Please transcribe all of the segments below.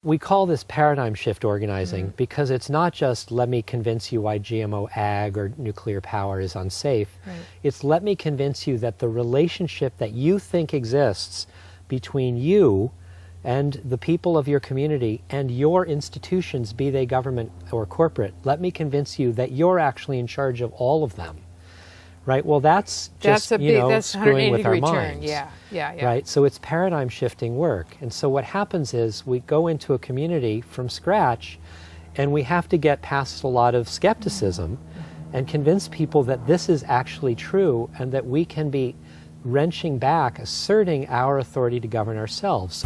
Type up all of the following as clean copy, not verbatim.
We call this paradigm shift organizing because it's not just let me convince you why GMO ag or nuclear power is unsafe. Right. It's let me convince you that the relationship that you think exists between you and the people of your community and your institutions, be they government or corporate, let me convince you that you're actually in charge of all of them. Right? Well, that's just, that's screwing with our 180-degree turn. minds. Yeah. Right? So it's paradigm shifting work. And so what happens is we go into a community from scratch and we have to get past a lot of skepticism and convince people that this is actually true and that we can be wrenching back, asserting our authority to govern ourselves.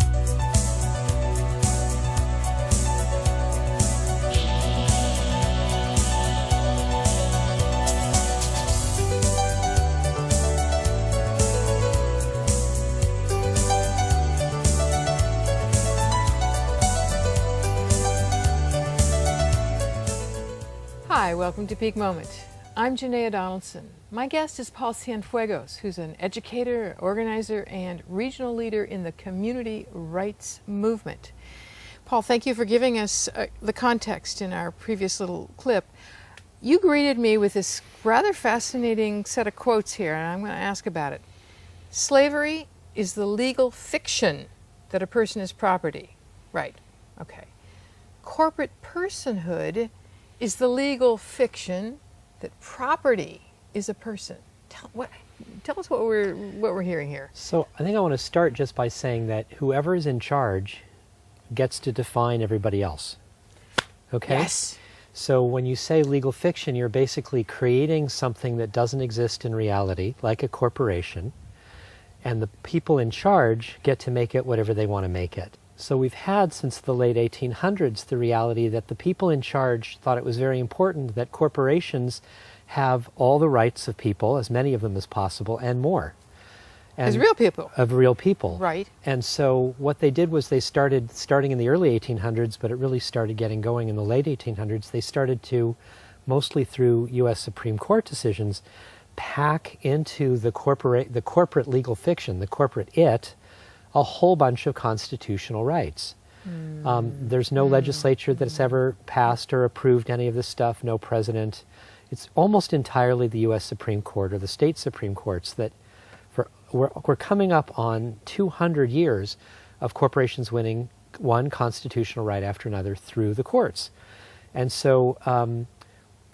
Hi, welcome to Peak Moment. I'm Janaea Donaldson. My guest is Paul Cienfuegos, who's an educator, organizer, and regional leader in the community rights movement. Paul, thank you for giving us the context in our previous little clip. You greeted me with this rather fascinating set of quotes here, and I'm going to ask about it. Slavery is the legal fiction that a person is property. Right. Okay. Corporate personhood is the legal fiction that property is a person. Tell us what we're hearing here. So I think I want to start just by saying that whoever is in charge gets to define everybody else. Okay? Yes. So when you say legal fiction, you're basically creating something that doesn't exist in reality, like a corporation, and the people in charge get to make it whatever they want to make it. So we've had since the late 1800s the reality that the people in charge thought it was very important that corporations have all the rights of people, as many of them as possible, and more. As real people. Of real people. Right. And so what they did was they starting in the early 1800s, but it really started getting going in the late 1800s, they started to, mostly through U.S. Supreme Court decisions, pack into the corporate legal fiction, the corporate it, a whole bunch of constitutional rights. There's no legislature that's ever passed or approved any of this stuff, no president. It's almost entirely the U.S. Supreme Court or the state Supreme Courts that we're coming up on 200 years of corporations winning one constitutional right after another through the courts. And so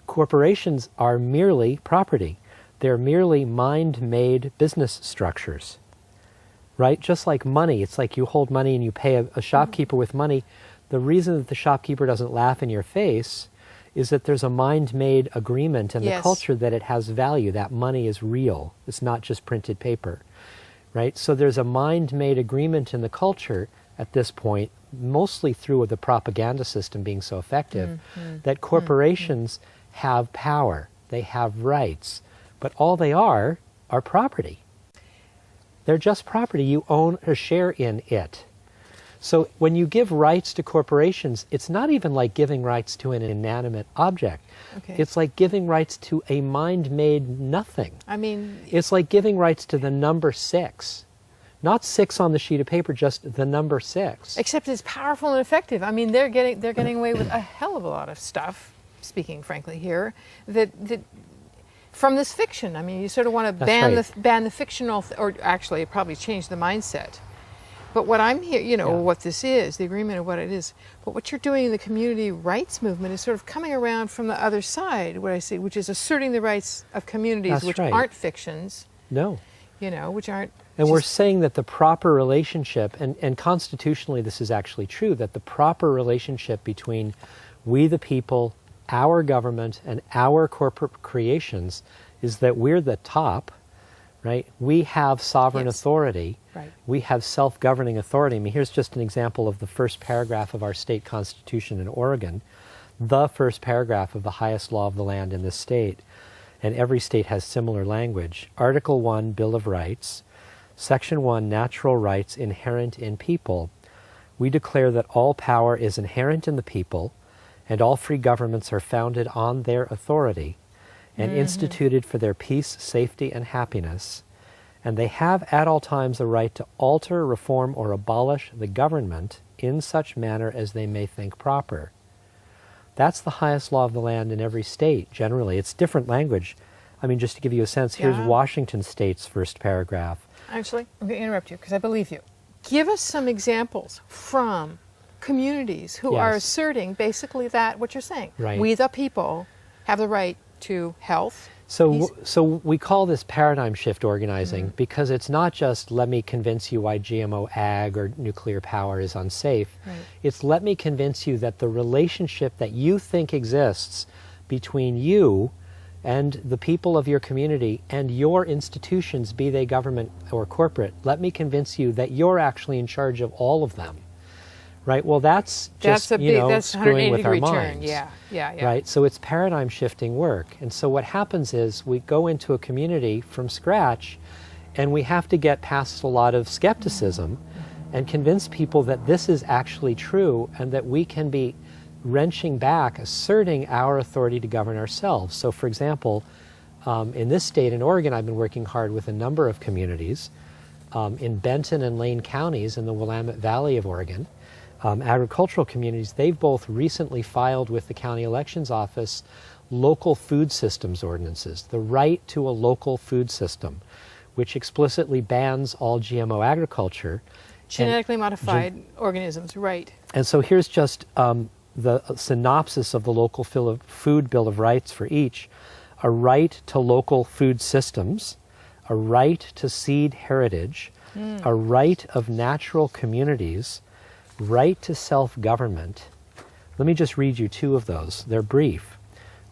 corporations are merely property. They're merely mind-made business structures. Right? Just like money. It's like you hold money and you pay a shopkeeper with money. The reason that the shopkeeper doesn't laugh in your face is that there's a mind-made agreement in the culture that it has value. That money is real. It's not just printed paper. Right? So there's a mind-made agreement in the culture at this point, mostly through the propaganda system being so effective, that corporations have power. They have rights. But all they are property. They're just property. You own a share in it. So when you give rights to corporations, it's not even like giving rights to an inanimate object. Okay. It's like giving rights to a mind-made nothing. I mean, it's like giving rights to the number 6. Not 6 on the sheet of paper, just the number 6. Except it's powerful and effective. I mean, they're getting away with a hell of a lot of stuff, speaking frankly here, that from this fiction. I mean, you sort of want to ban the fictional, or actually probably change the mindset. But what I'm here, what this is, the agreement of what it is, but what you're doing in the community rights movement is sort of coming around from the other side, what I see, which is asserting the rights of communities, which aren't fictions. No. Which aren't. And we're saying that the proper relationship, and constitutionally this is actually true, that the proper relationship between we the people, our government, and our corporate creations is that we're the top, right? We have sovereign authority. Right. We have self-governing authority. I mean, here's just an example of the first paragraph of our state constitution in Oregon, the first paragraph of the highest law of the land in this state. And every state has similar language. Article 1, Bill of Rights. Section 1, Natural Rights Inherent in People. We declare that all power is inherent in the people, and all free governments are founded on their authority and instituted for their peace, safety, and happiness. And they have at all times a right to alter, reform, or abolish the government in such manner as they may think proper. That's the highest law of the land in every state, generally. It's different language. I mean, just to give you a sense, here's Washington State's first paragraph. Actually, I'm going to interrupt you because I believe you. Give us some examples from communities who are asserting basically that, what you're saying. Right. We the people have the right to health. So we call this paradigm shift organizing because it's not just let me convince you why GMO ag or nuclear power is unsafe. Right. It's let me convince you that the relationship that you think exists between you and the people of your community and your institutions, be they government or corporate, let me convince you that you're actually in charge of all of them. Right? Well, that's just, that's screwing with our 180-degree turn. minds. Yeah. Right? So it's paradigm shifting work. And so what happens is we go into a community from scratch and we have to get past a lot of skepticism and convince people that this is actually true and that we can be wrenching back, asserting our authority to govern ourselves. So for example, in this state, in Oregon, I've been working hard with a number of communities in Benton and Lane counties in the Willamette Valley of Oregon. Agricultural communities, they've both recently filed with the county elections office local food systems ordinances, the right to a local food system, which explicitly bans all GMO agriculture. Genetically modified organisms, right. And so here's just the synopsis of the local food Bill of Rights for each. A right to local food systems, a right to seed heritage, a right of natural communities, right to self-government. Let me just read you two of those. They're brief.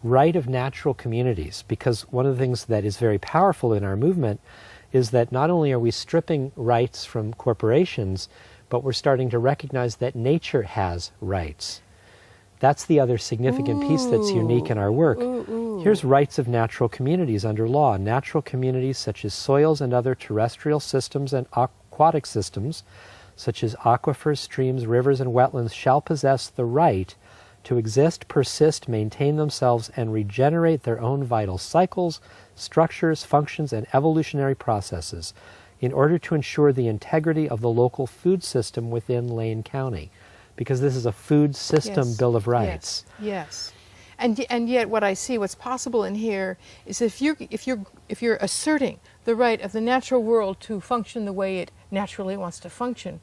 Right of natural communities, because one of the things that is very powerful in our movement is that not only are we stripping rights from corporations, but we're starting to recognize that nature has rights. That's the other significant piece that's unique in our work. Here's rights of natural communities under law. Natural communities such as soils and other terrestrial systems and aquatic systems, such as aquifers, streams, rivers, and wetlands, shall possess the right to exist, persist, maintain themselves, and regenerate their own vital cycles, structures, functions, and evolutionary processes in order to ensure the integrity of the local food system within Lane County. Because this is a food system Bill of Rights. Yes. And yet what I see, what's possible in here is if you're asserting the right of the natural world to function the way it naturally wants to function,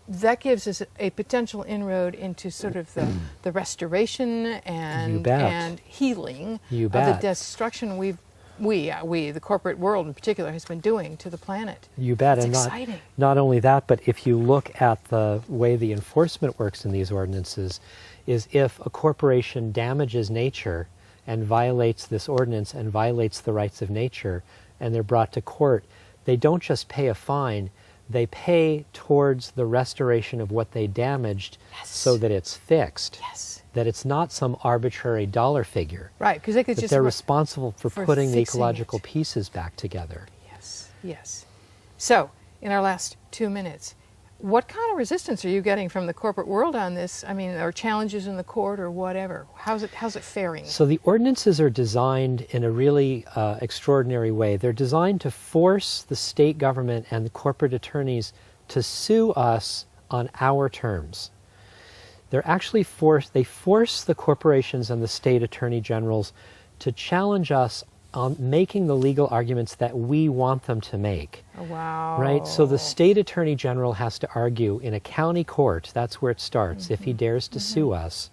that gives us a potential inroad into sort of the restoration and healing of the destruction we, the corporate world in particular, has been doing to the planet. You bet. It's and exciting. Not only that, but if you look at the way the enforcement works in these ordinances, is if a corporation damages nature and violates this ordinance and violates the rights of nature, and they're brought to court, they don't just pay a fine, they pay towards the restoration of what they damaged so that it's fixed. That it's not some arbitrary dollar figure. Right, because they could just... they're responsible for putting the ecological pieces back together. Yes. So, in our last 2 minutes, what kind of resistance are you getting from the corporate world on this? I mean, or challenges in the court or whatever? How's it faring? So the ordinances are designed in a really extraordinary way. They're designed to force the state government and the corporate attorneys to sue us on our terms. They're actually they force the corporations and the state attorney generals to challenge us on making the legal arguments that we want them to make. Oh, wow. Right? So the state attorney general has to argue in a county court, that's where it starts, if he dares to sue us,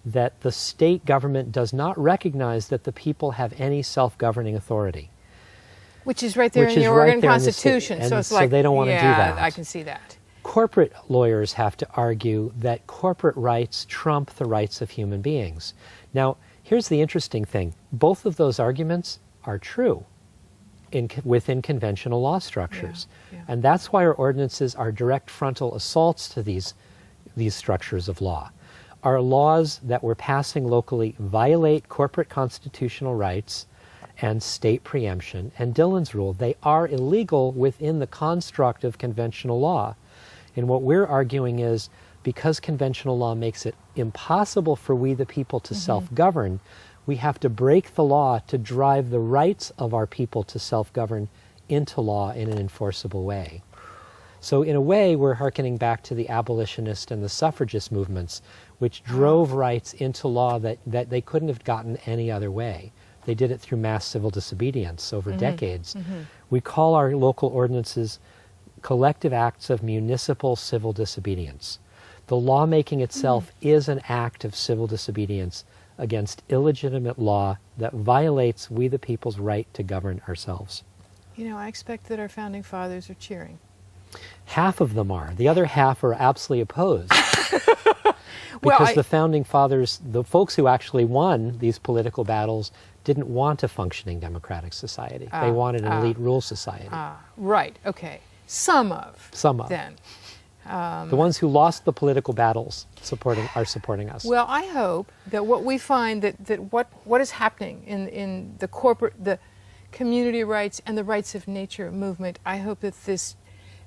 that the state government does not recognize that the people have any self-governing authority. Which is right there in the Oregon Constitution. So it's like, they don't want to do that. I can see that. Corporate lawyers have to argue that corporate rights trump the rights of human beings. Now, here's the interesting thing. Both of those arguments are true within conventional law structures. And that's why our ordinances are direct frontal assaults to these structures of law. Our laws that we're passing locally violate corporate constitutional rights and state preemption and Dillon's rule. They are illegal within the construct of conventional law. And what we're arguing is, because conventional law makes it impossible for we the people to self-govern, we have to break the law to drive the rights of our people to self-govern into law in an enforceable way. So in a way, we're hearkening back to the abolitionist and the suffragist movements, which drove rights into law that they couldn't have gotten any other way. They did it through mass civil disobedience over decades. We call our local ordinances collective acts of municipal civil disobedience. The lawmaking itself is an act of civil disobedience against illegitimate law that violates we the people's right to govern ourselves. You know, I expect that our founding fathers are cheering. Half of them are. The other half are absolutely opposed. Well, Because the founding fathers, the folks who actually won these political battles, didn't want a functioning democratic society. They wanted an elite rule society. Right, okay. Some of. Then. The ones who lost the political battles are supporting us. Well, I hope that what we find, that what is happening in the community rights and the rights of nature movement, I hope that this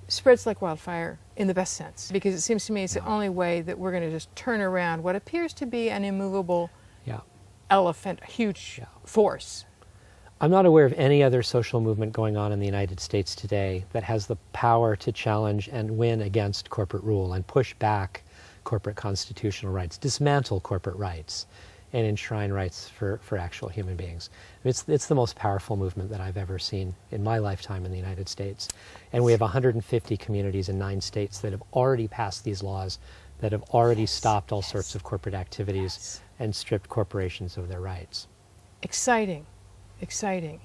spreads like wildfire in the best sense, because it seems to me it's the only way that we're going to just turn around what appears to be an immovable elephant, a huge force. I'm not aware of any other social movement going on in the United States today that has the power to challenge and win against corporate rule and push back corporate constitutional rights, dismantle corporate rights, and enshrine rights for actual human beings. It's the most powerful movement that I've ever seen in my lifetime in the United States. And we have 150 communities in 9 states that have already passed these laws, that have already stopped all sorts of corporate activities and stripped corporations of their rights. Exciting. Exciting.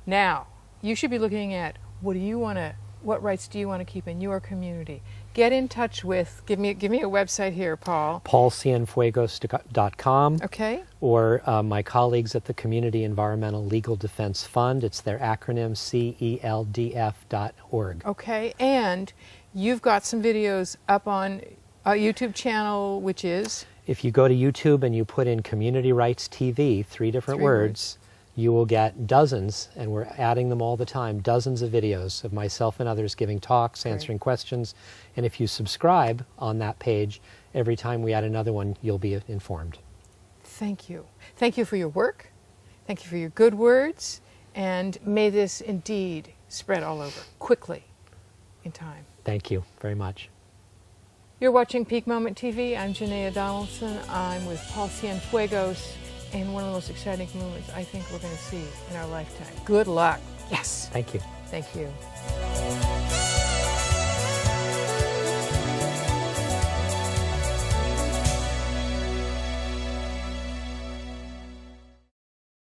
Now, you should be looking at what rights do you want to keep in your community? Get in touch with, give me a website here, Paul. paulcienfuegos.com. Okay. Or my colleagues at the Community Environmental Legal Defense Fund. It's their acronym, CELDF.org. Okay, and you've got some videos up on a YouTube channel, which is? If you go to YouTube and you put in Community Rights TV, 3 different words, you will get dozens, and we're adding them all the time, dozens of videos of myself and others giving talks, answering questions. And if you subscribe on that page, every time we add another one, you'll be informed. Thank you. Thank you for your work. Thank you for your good words. And may this indeed spread all over quickly in time. Thank you very much. You're watching Peak Moment TV. I'm Janaea Donaldson. I'm with Paul Cienfuegos. And one of the most exciting moments I think we're going to see in our lifetime. Good luck. Yes. Thank you. Thank you.